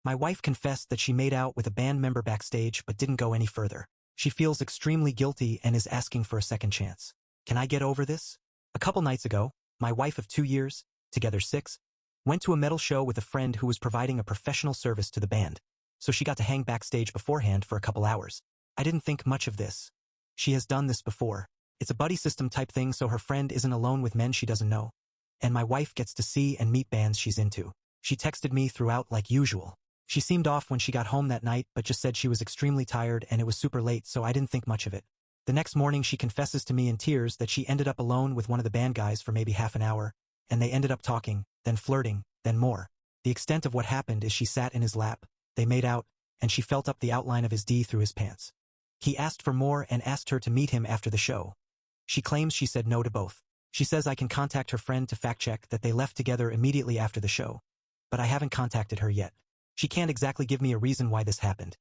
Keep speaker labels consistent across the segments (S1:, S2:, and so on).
S1: My wife confessed that she made out with a band member backstage but didn't go any further. She feels extremely guilty and is asking for a second chance. Can I get over this? A couple nights ago, my wife of 2 years, together 6, went to a metal show with a friend who was providing a professional service to the band, so she got to hang backstage beforehand for a couple hours. I didn't think much of this. She has done this before. It's a buddy system type thing, so her friend isn't alone with men she doesn't know. And my wife gets to see and meet bands she's into. She texted me throughout like usual. She seemed off when she got home that night but just said she was extremely tired and it was super late, so I didn't think much of it. The next morning she confesses to me in tears that she ended up alone with one of the band guys for maybe half an hour, and they ended up talking, then flirting, then more. The extent of what happened is she sat in his lap, they made out, and she felt up the outline of his D through his pants. He asked for more and asked her to meet him after the show. She claims she said no to both. She says I can contact her friend to fact-check that they left together immediately after the show. But I haven't contacted her yet. She can't exactly give me a reason why this happened.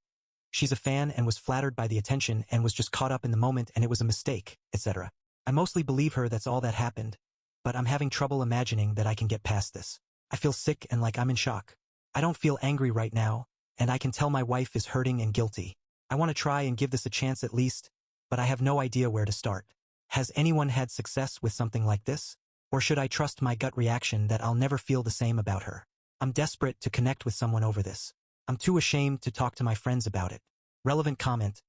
S1: She's a fan and was flattered by the attention and was just caught up in the moment and it was a mistake, etc. I mostly believe her that's all that happened, but I'm having trouble imagining that I can get past this. I feel sick and like I'm in shock. I don't feel angry right now, and I can tell my wife is hurting and guilty. I want to try and give this a chance at least, but I have no idea where to start. Has anyone had success with something like this? Or should I trust my gut reaction that I'll never feel the same about her? I'm desperate to connect with someone over this. I'm too ashamed to talk to my friends about it. Relevant comment.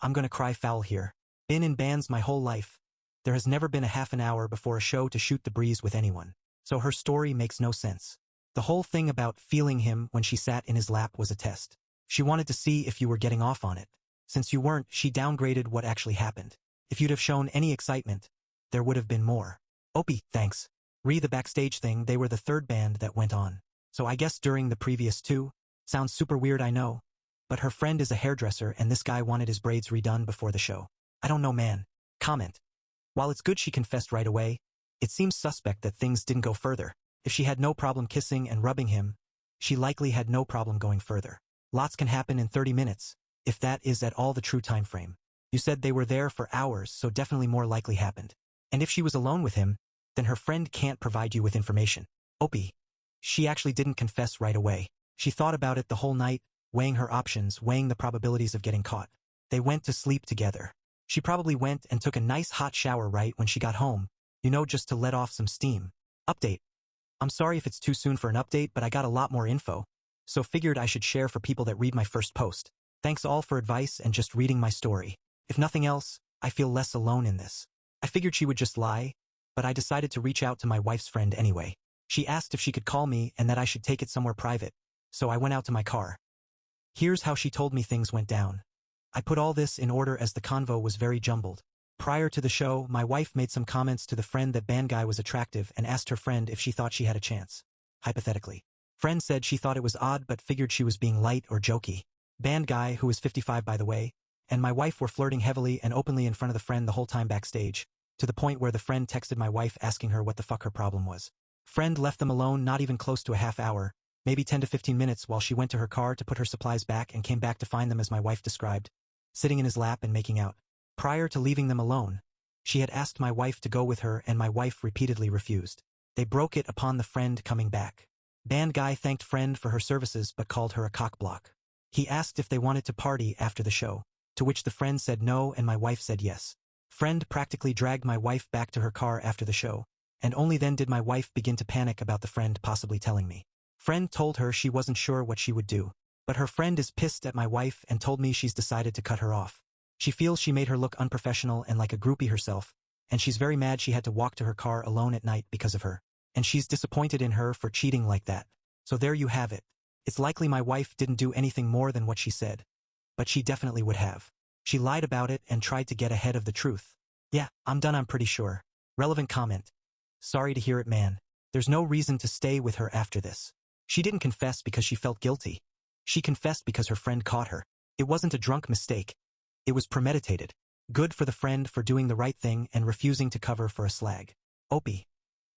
S1: I'm gonna cry foul here. Been in bands my whole life. There has never been a half an hour before a show to shoot the breeze with anyone. So her story makes no sense. The whole thing about feeling him when she sat in his lap was a test. She wanted to see if you were getting off on it. Since you weren't, she downgraded what actually happened. If you'd have shown any excitement, there would have been more. Opie, thanks. The backstage thing, they were the third band that went on. So I guess during the previous 2, sounds super weird I know, but her friend is a hairdresser and this guy wanted his braids redone before the show. I don't know, man. Comment. While it's good she confessed right away, it seems suspect that things didn't go further. If she had no problem kissing and rubbing him, she likely had no problem going further. Lots can happen in 30 minutes, if that is at all the true time frame. You said they were there for hours, so definitely more likely happened. And if she was alone with him, then her friend can't provide you with information. Opie. She actually didn't confess right away. She thought about it the whole night, weighing her options, weighing the probabilities of getting caught. They went to sleep together. She probably went and took a nice hot shower right when she got home, just to let off some steam. Update. I'm sorry if it's too soon for an update, but I got a lot more info, so figured I should share for people that read my first post. Thanks all for advice and just reading my story. If nothing else, I feel less alone in this. I figured she would just lie, but I decided to reach out to my wife's friend anyway. She asked if she could call me and that I should take it somewhere private, so I went out to my car. Here's how she told me things went down. I put all this in order as the convo was very jumbled. Prior to the show, my wife made some comments to the friend that band guy was attractive and asked her friend if she thought she had a chance. Hypothetically. Friend said she thought it was odd but figured she was being light or jokey. Band guy, who was 55 by the way, and my wife were flirting heavily and openly in front of the friend the whole time backstage, to the point where the friend texted my wife asking her what the fuck her problem was. Friend left them alone not even close to a half hour, maybe 10 to 15 minutes while she went to her car to put her supplies back and came back to find them as my wife described, sitting in his lap and making out. Prior to leaving them alone, she had asked my wife to go with her and my wife repeatedly refused. They broke it upon the friend coming back. Band guy thanked friend for her services but called her a cockblock. He asked if they wanted to party after the show, to which the friend said no and my wife said yes. Friend practically dragged my wife back to her car after the show, and only then did my wife begin to panic about the friend possibly telling me. Friend told her she wasn't sure what she would do, but her friend is pissed at my wife and told me she's decided to cut her off. She feels she made her look unprofessional and like a groupie herself, and she's very mad she had to walk to her car alone at night because of her. And she's disappointed in her for cheating like that. So there you have it. It's likely my wife didn't do anything more than what she said, but she definitely would have. She lied about it and tried to get ahead of the truth. Yeah, I'm done, I'm pretty sure. Relevant comment. Sorry to hear it, man. There's no reason to stay with her after this. She didn't confess because she felt guilty. She confessed because her friend caught her. It wasn't a drunk mistake. It was premeditated. Good for the friend for doing the right thing and refusing to cover for a slag. Opie.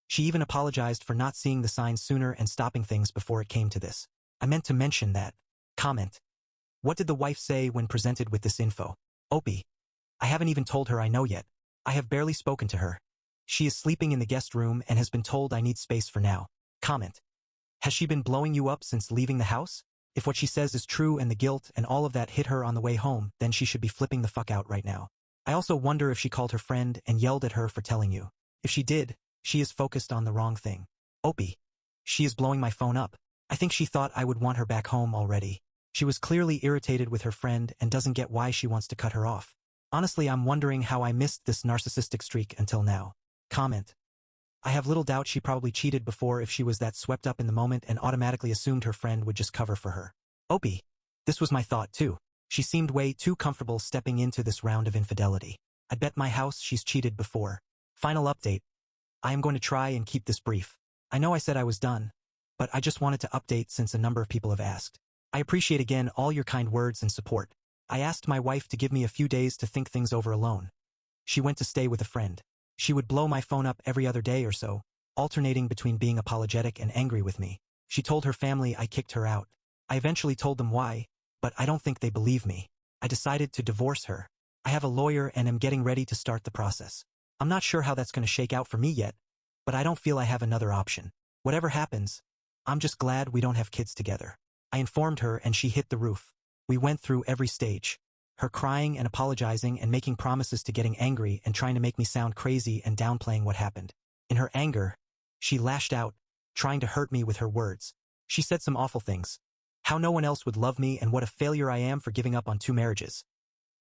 S1: She even apologized for not seeing the signs sooner and stopping things before it came to this. I meant to mention that. Comment. What did the wife say when presented with this info? Opie. I haven't even told her I know yet. I have barely spoken to her. She is sleeping in the guest room and has been told I need space for now. Comment. Has she been blowing you up since leaving the house? If what she says is true and the guilt and all of that hit her on the way home, then she should be flipping the fuck out right now. I also wonder if she called her friend and yelled at her for telling you. If she did, she is focused on the wrong thing. Opie. She is blowing my phone up. I think she thought I would want her back home already. She was clearly irritated with her friend and doesn't get why she wants to cut her off. Honestly, I'm wondering how I missed this narcissistic streak until now. Comment. I have little doubt she probably cheated before if she was that swept up in the moment and automatically assumed her friend would just cover for her. Opie. This was my thought too. She seemed way too comfortable stepping into this round of infidelity. I'd bet my house she's cheated before. Final update. I am going to try and keep this brief. I know I said I was done, but I just wanted to update since a number of people have asked. I appreciate again all your kind words and support. I asked my wife to give me a few days to think things over alone. She went to stay with a friend. She would blow my phone up every other day or so, alternating between being apologetic and angry with me. She told her family I kicked her out. I eventually told them why, but I don't think they believe me. I decided to divorce her. I have a lawyer and am getting ready to start the process. I'm not sure how that's going to shake out for me yet, but I don't feel I have another option. Whatever happens, I'm just glad we don't have kids together. I informed her and she hit the roof. We went through every stage. Her crying and apologizing and making promises to getting angry and trying to make me sound crazy and downplaying what happened. In her anger, she lashed out, trying to hurt me with her words. She said some awful things. How no one else would love me and what a failure I am for giving up on 2 marriages.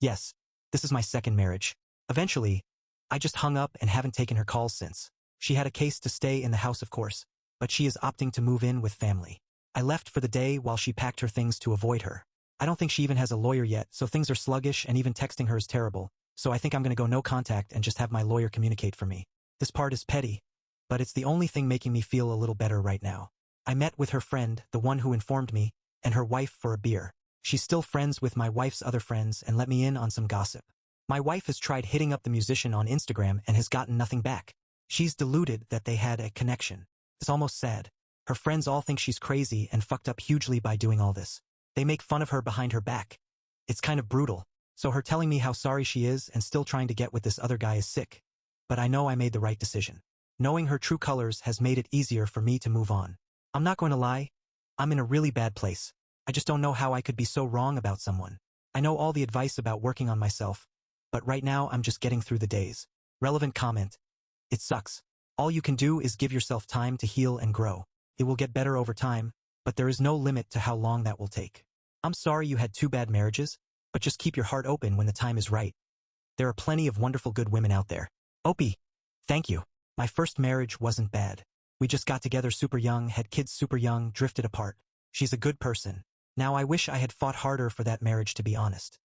S1: Yes, this is my 2nd marriage. Eventually, I just hung up and haven't taken her calls since. She had a case to stay in the house, of course, but she is opting to move in with family. I left for the day while she packed her things to avoid her. I don't think she even has a lawyer yet, so things are sluggish and even texting her is terrible, so I think I'm going to go no contact and just have my lawyer communicate for me. This part is petty, but it's the only thing making me feel a little better right now. I met with her friend, the one who informed me, and her wife for a beer. She's still friends with my wife's other friends and let me in on some gossip. My wife has tried hitting up the musician on Instagram and has gotten nothing back. She's deluded that they had a connection. It's almost sad. Her friends all think she's crazy and fucked up hugely by doing all this. They make fun of her behind her back. It's kind of brutal. So her telling me how sorry she is and still trying to get with this other guy is sick. But I know I made the right decision. Knowing her true colors has made it easier for me to move on. I'm not going to lie. I'm in a really bad place. I just don't know how I could be so wrong about someone. I know all the advice about working on myself, but right now I'm just getting through the days. Relevant comment. It sucks. All you can do is give yourself time to heal and grow. It will get better over time, but there is no limit to how long that will take. I'm sorry you had 2 bad marriages, but just keep your heart open when the time is right. There are plenty of wonderful good women out there. Opie. Thank you. My first marriage wasn't bad. We just got together super young, had kids super young, drifted apart. She's a good person. Now I wish I had fought harder for that marriage, to be honest.